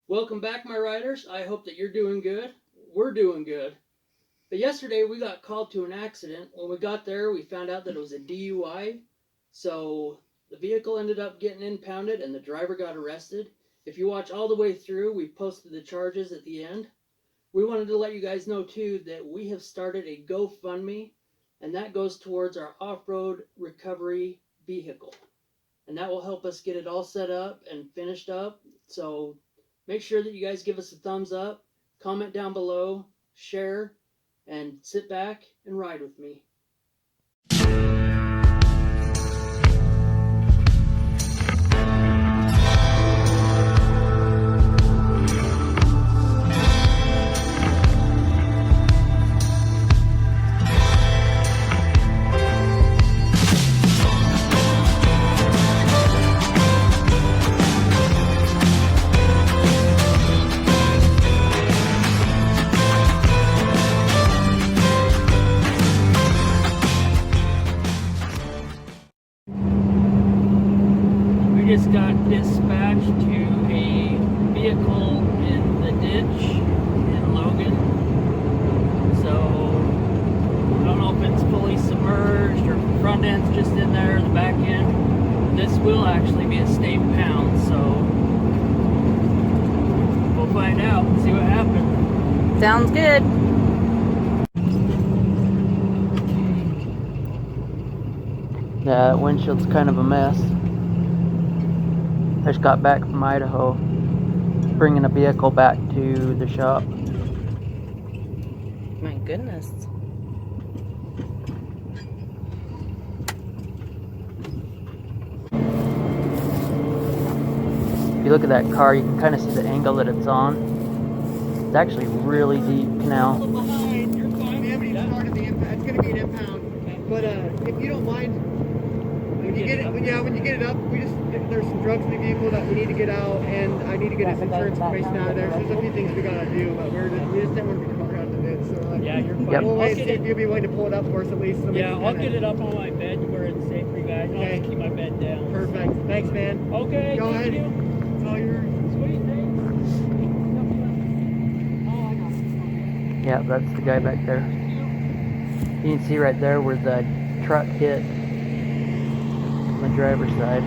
Welcome back, my riders. I hope that you're doing good. We're doing good. But yesterday we got called to an accident. When we got there, we found out that it was a DUI. So the vehicle ended up getting impounded and the driver got arrested. If you watch all the way through, we posted the charges at the end. We wanted to let you guys know too that we have started a GoFundMe, and that goes towards our off-road recovery vehicle. And that will help us get it all set up and finished up. So make sure that you guys give us a thumbs up, comment down below, share, and sit back and ride with me. Just got dispatched to a vehicle in the ditch in Logan. So I don't know if it's fully submerged or the front end's just in there, the back end. This will actually be a state pound, so we'll find out and see what happens. Sounds good. Yeah, that windshield's kind of a mess. I just got back from Idaho, bringing a vehicle back to the shop. My goodness. If you look at that car, you can kind of see the angle that it's on. It's actually a really deep canal. Behind, you're fine. We haven't even started the impound. It's going to be an impound. But if you don't mind, when you get it up, there's some drugs in the vehicle that we need to get out, and I need to get his insurance information out of there. So there's a few things we gotta do, but we just didn't want to be caught out of it. So yeah, you're fine. Yep. We'll wait and see if you'll be willing to pull it up for us at least. So yeah, I'll get it up on my bed where it's safe for you guys. I'll just keep my bed down. Perfect. Thanks, man. Okay. Go ahead. You. It's all yours. Sweet, thanks. Oh, I got it. Yeah, that's the guy back there. You can see right there where the truck hit on the driver's side.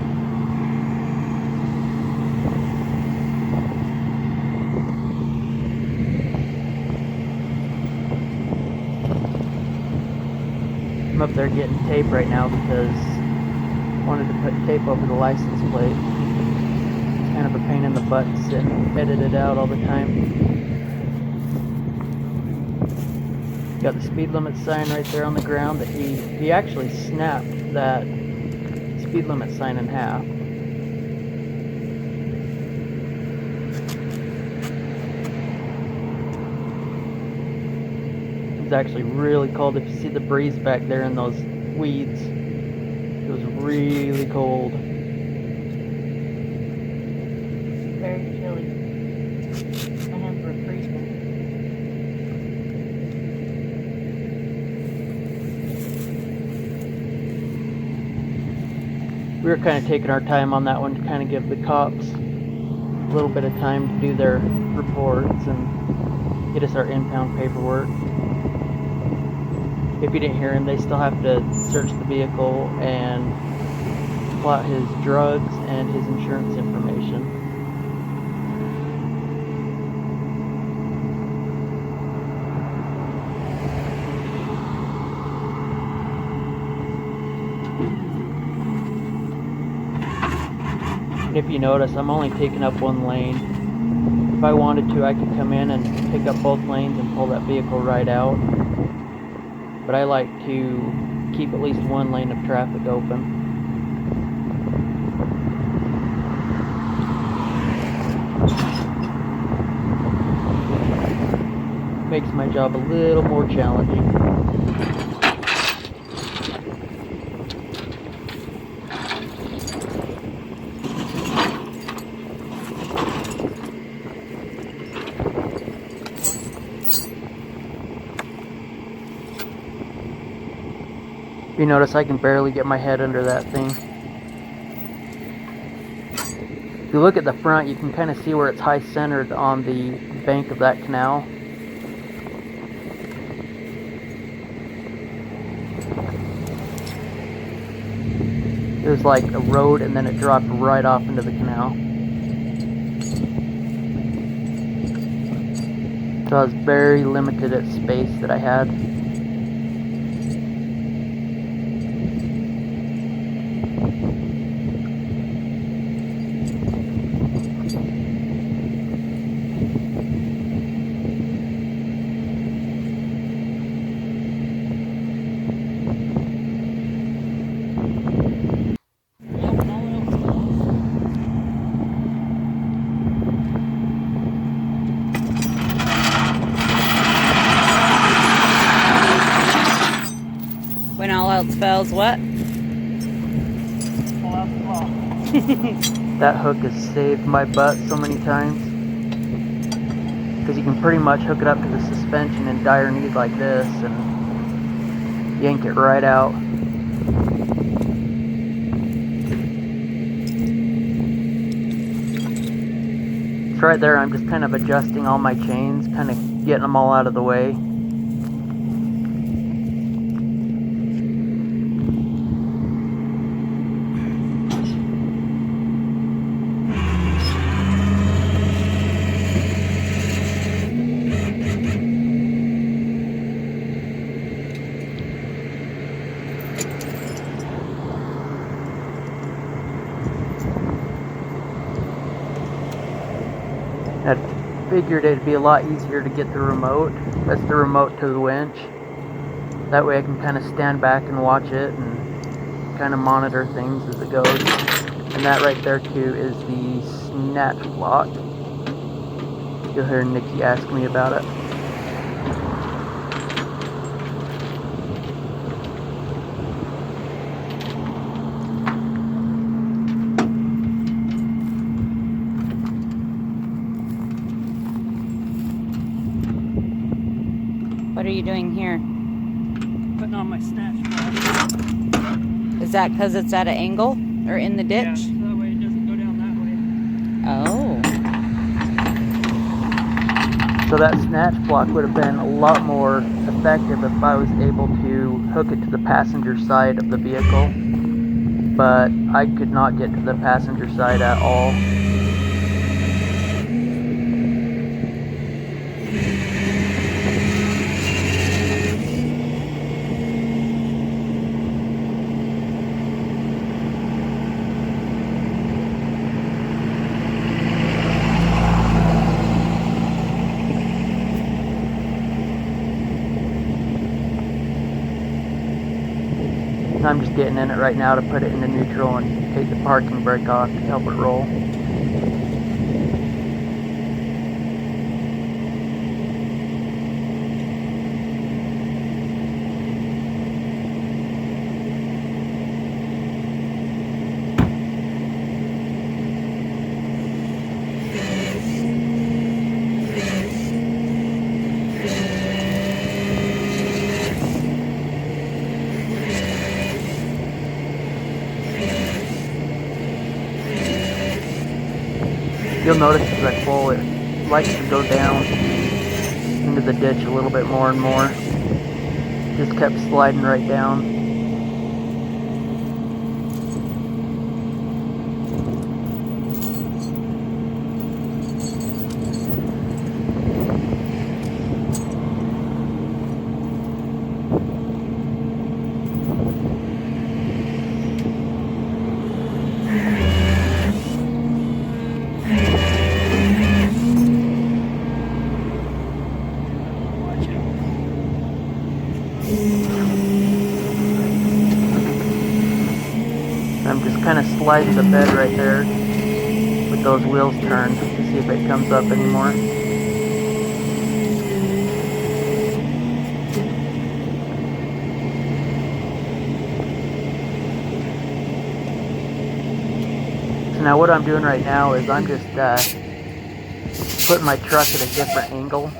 I'm up there getting tape right now because I wanted to put tape over the license plate. It's kind of a pain in the butt to sit and edit it out all the time. Got the speed limit sign right there on the ground that he actually snapped that speed limit sign in half. It's actually really cold. If you see the breeze back there in those weeds, it was really cold. Very chilly. My hands were freezing. We were kind of taking our time on that one to kind of give the cops a little bit of time to do their reports and get us our impound paperwork. If you didn't hear him, they still have to search the vehicle and plot his drugs and his insurance information. And if you notice, I'm only taking up one lane. If I wanted to, I could come in and pick up both lanes and pull that vehicle right out. But I like to keep at least one lane of traffic open. Makes my job a little more challenging. You notice I can barely get my head under that thing. If you look at the front, you can kind of see where it's high centered on the bank of that canal. There's like a road and then it dropped right off into the canal. So I was very limited at space that I had. When all else fails, what? That hook has saved my butt so many times. Because you can pretty much hook it up to the suspension in dire need like this and yank it right out. So right there, I'm just kind of adjusting all my chains, kind of getting them all out of the way. I figured it'd be a lot easier to get the remote. That's the remote to the winch. That way I can kind of stand back and watch it and kind of monitor things as it goes. And that right there too is the snatch block. You'll hear Nikki ask me about it. What are you doing here? Putting on my snatch block. Is that because it's at an angle or in the ditch? Yeah, so that way it doesn't go down that way. Oh. So that snatch block would have been a lot more effective if I was able to hook it to the passenger side of the vehicle. But I could not get to the passenger side at all. I'm just getting in it right now to put it into neutral and take the parking brake off to help it roll. You'll notice as I pull, it likes to go down into the ditch a little bit more and more. Just kept sliding right down. I'm just kind of sliding the bed right there with those wheels turned to see if it comes up anymore. So now what I'm doing right now is I'm just putting my truck at a different angle.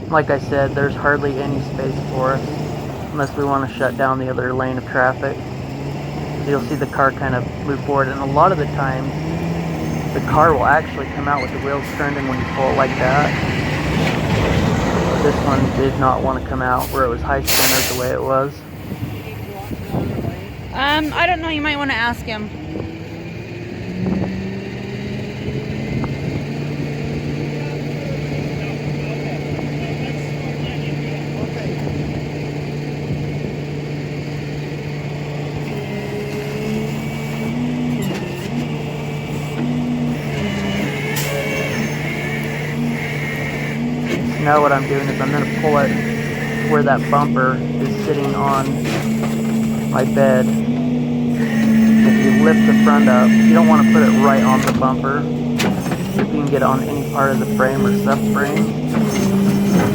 Like I said, there's hardly any space for us unless we want to shut down the other lane of traffic. You'll see the car kind of move forward, and a lot of the times the car will actually come out with the wheels turned in when you pull it like that. This one did not want to come out where it was high centered the way it was. I don't know, you might want to ask him. Now what I'm doing is I'm going to pull it where that bumper is sitting on my bed. If you lift the front up, you don't want to put it right on the bumper. If you can get on any part of the frame or subframe,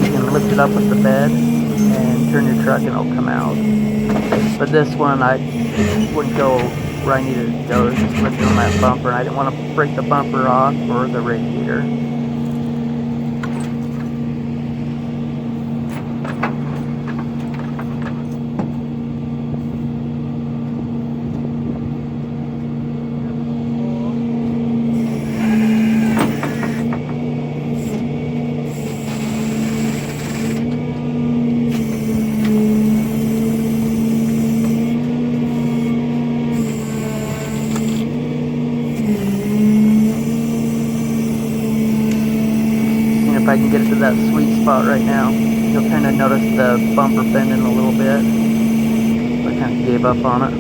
you can lift it up with the bed and turn your truck and it'll come out. But this one I wouldn't go where I needed it to go, just lift it on that bumper, and I didn't want to break the bumper off or the radiator. If I can get it to that sweet spot right now, you'll kind of notice the bumper bending a little bit. I kind of gave up on it.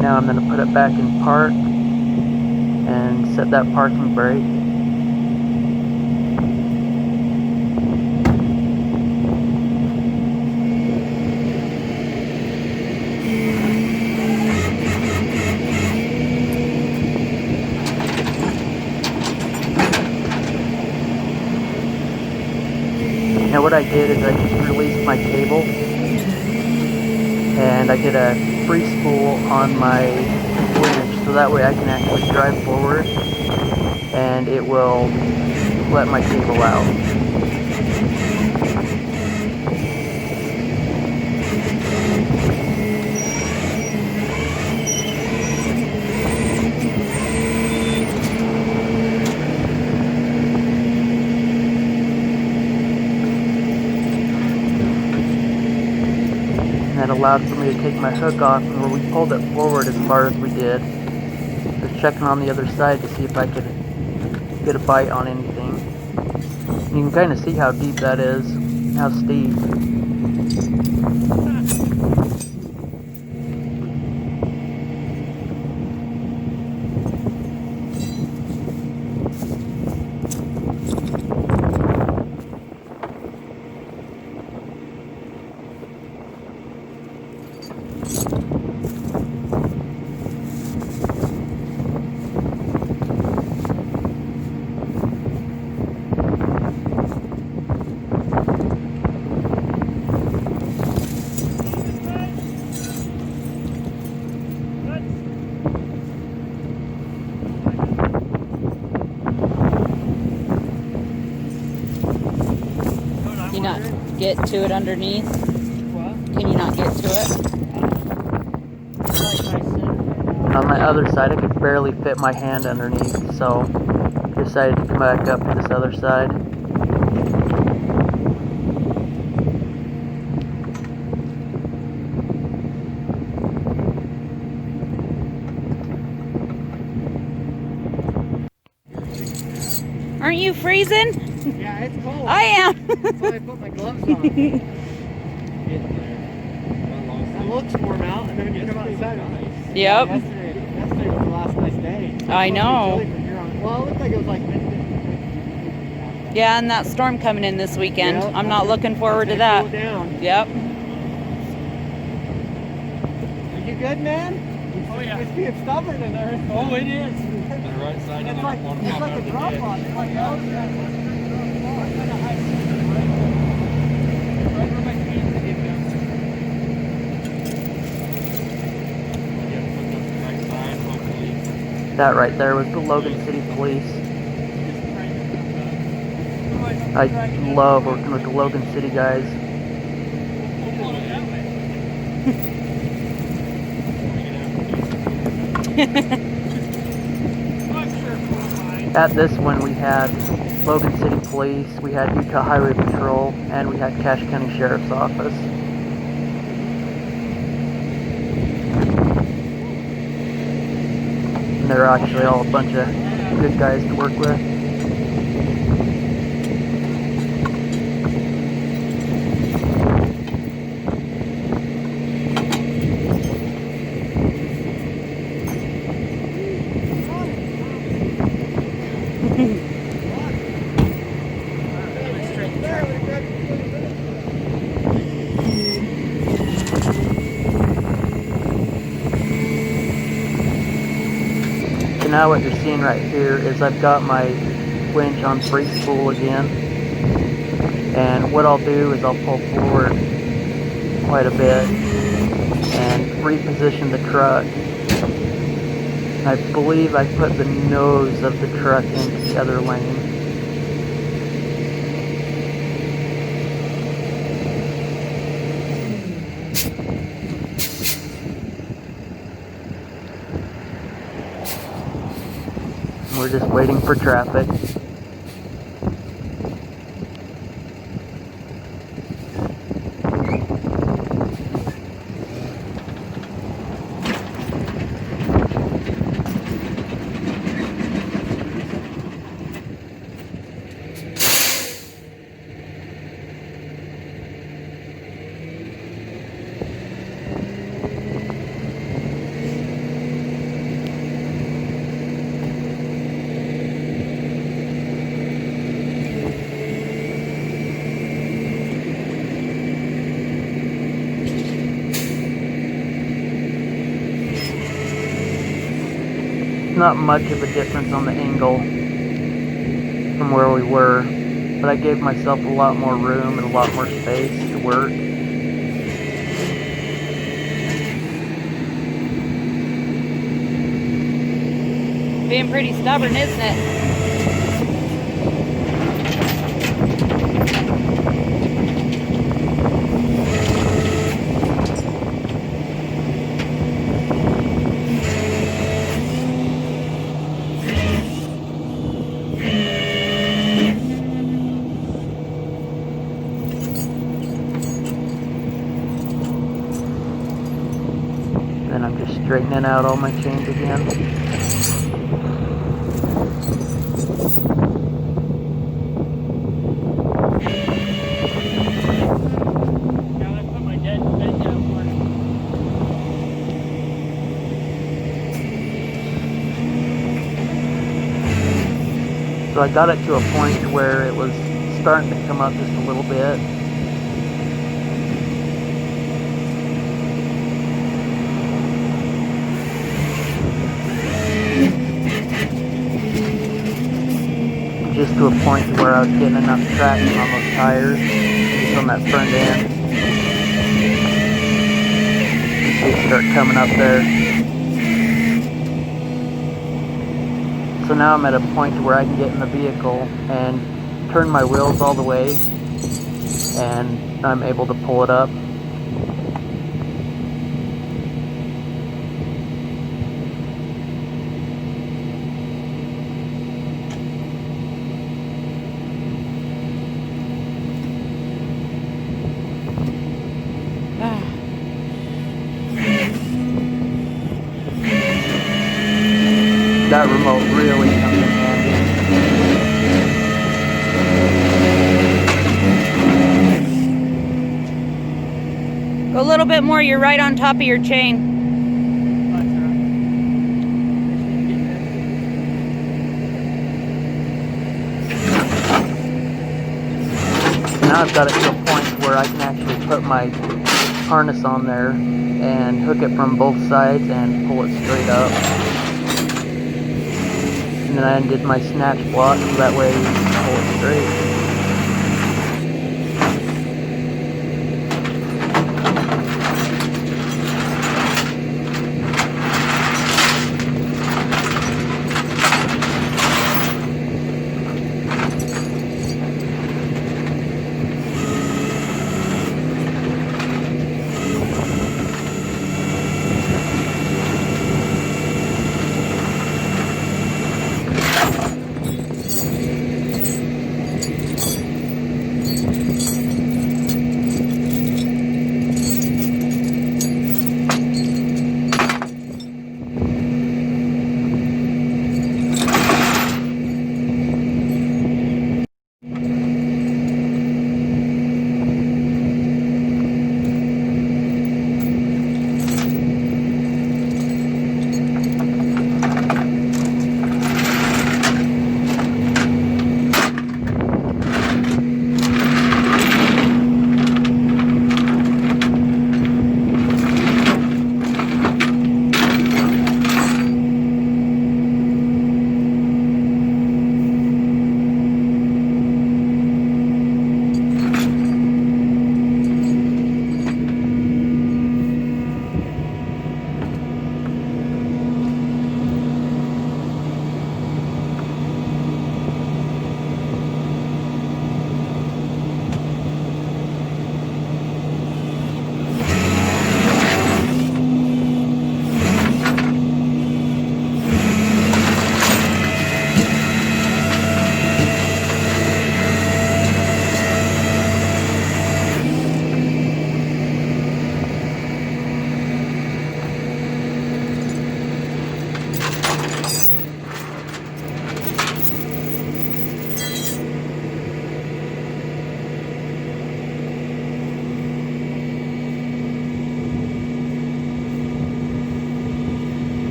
Now I'm going to put it back in park and set that parking brake. Now what I did is I just released my cable and I did a free spool on my winch, so that way I can actually drive forward and it will let my cable out. That allowed for me to take my hook off, and where we pulled it forward as far as we did, just checking on the other side to see if I could get a bite on anything. You can kind of see how deep that is, how steep. Can you not get to it underneath? What? Can you not get to it? On my other side, I could barely fit my hand underneath, so I decided to come back up to this other side. Aren't you freezing? Yeah, it's cold. I am. That's why I put my gloves on. It looks warm out, and then when you come outside, Yep. Yesterday was the last nice day. I know. Well, it looked like it was like. Yeah, and that storm coming in this weekend. Yep. I'm not looking forward to Cool that. down. Yep. Are you good, man? Oh yeah. It's being stubborn in there. Oh, it is. It's like a drop off. It's like Right where my hands hit them. That right there was the Logan City Police. I love working with the Logan City guys. At this one we had Logan City Police, we had Utah Highway Patrol, and we had Cache County Sheriff's Office. And they're actually all a bunch of good guys to work with. So now what you're seeing right here is I've got my winch on free spool again, and what I'll do is I'll pull forward quite a bit and reposition the truck. I believe I put the nose of the truck into the other lane. We're just waiting for traffic. Not much of a difference on the angle from where we were, but I gave myself a lot more room and a lot more space to work. Being pretty stubborn, isn't it? Then I'm just straightening out all my chains again. So I got it to a point where it was starting to come up just a little bit. Just to a point where I was getting enough traction on those tires, just on that front end. They start coming up there. So now I'm at a point where I can get in the vehicle and turn my wheels all the way, and I'm able to pull it up. That remote really comes in handy. Go a little bit more, you're right on top of your chain. Now I've got it to a point where I can actually put my harness on there and hook it from both sides and pull it straight up. And then I undid my snatch block so that way you can pull it straight.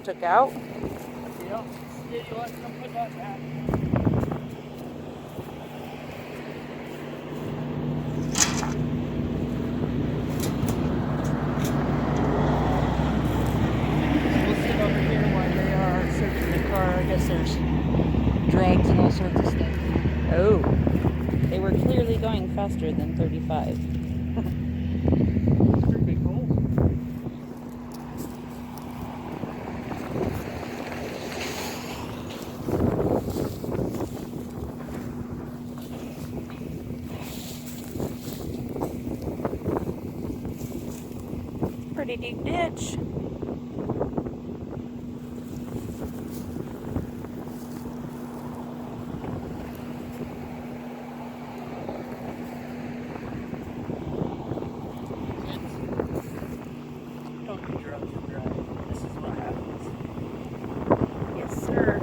took out. Yeah. Yeah, you let them put that back. We'll sit over here while they are searching the car. I guess there's drugs and all sorts of stuff. Oh, they were clearly going faster than 35. It's a pretty big hole. Pretty deep ditch. Don't do drugs and drive. This is what happens. Yes, sir.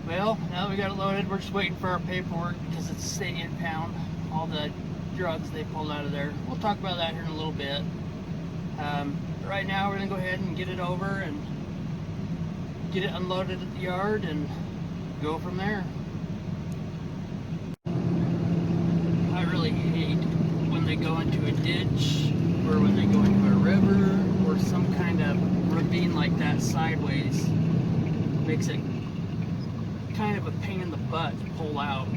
Well, now that we got it loaded, we're just waiting for our paperwork because it's a state impound. All the drugs they pulled out of there. We'll talk about that here in a little bit. But right now, we're gonna go ahead and get it over and get it unloaded at the yard and go from there. I really hate when they go into a ditch or when they go into a river or some kind of ravine like that sideways. Makes it kind of a pain in the butt to pull out.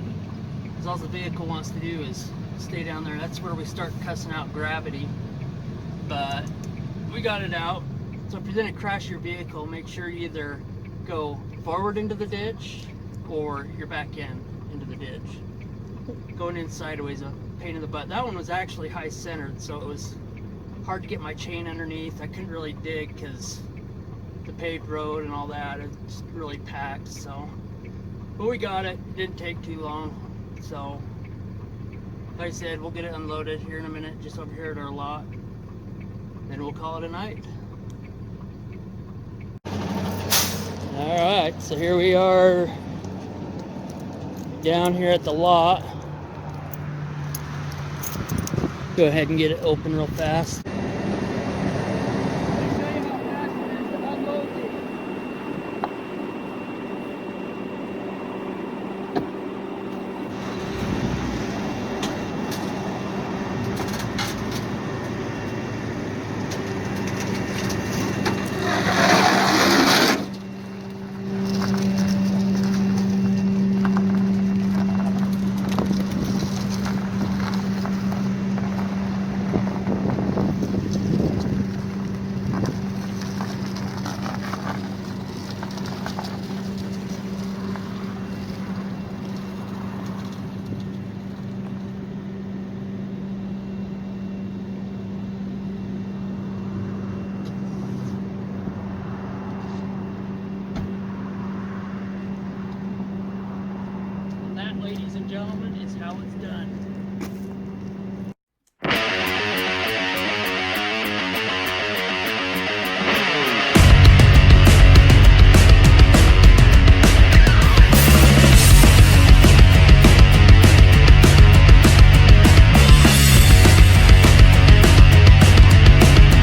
Because all the vehicle wants to do is stay down there. That's where we start cussing out gravity. But we got it out. So if you're gonna crash your vehicle, make sure you either go forward into the ditch or you're back into the ditch. Going in sideways a pain in the butt. That one was actually high centered, so it was hard to get my chain underneath. I couldn't really dig because the paved road and all that, it's really packed. So, but we got it. It didn't take too long. So, like I said, we'll get it unloaded here in a minute, just over here at our lot. Then we'll call it a night. Alright, so here we are down here at the lot. Go ahead and get it open real fast. how it's done.